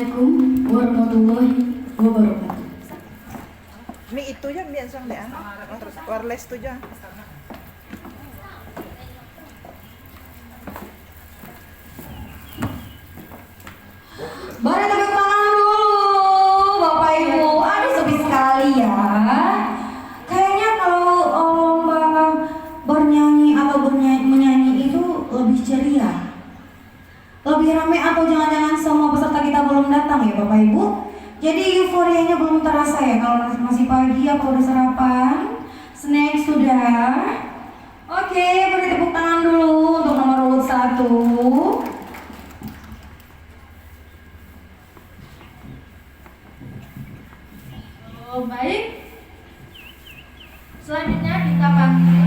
Assalamualaikum warahmatullahi wabarakatuh. Mi itu ya biasa deh terus wireless tuh ya. Boleh tepuk tangan dulu, Bapak Ibu. Aduh sepi sekali ya. Kayaknya kalau lomba bernyanyi atau menyanyi itu lebih ceria, lebih ramai, atau jangan-jangan semua peserta kita belum datang ya Bapak Ibu. Jadi euforianya belum terasa ya kalau masih pagi apa udah sarapan, snack sudah. Oke, beri tepuk tangan dulu untuk nomor urut 1. Oh, baik. Selanjutnya kita panggil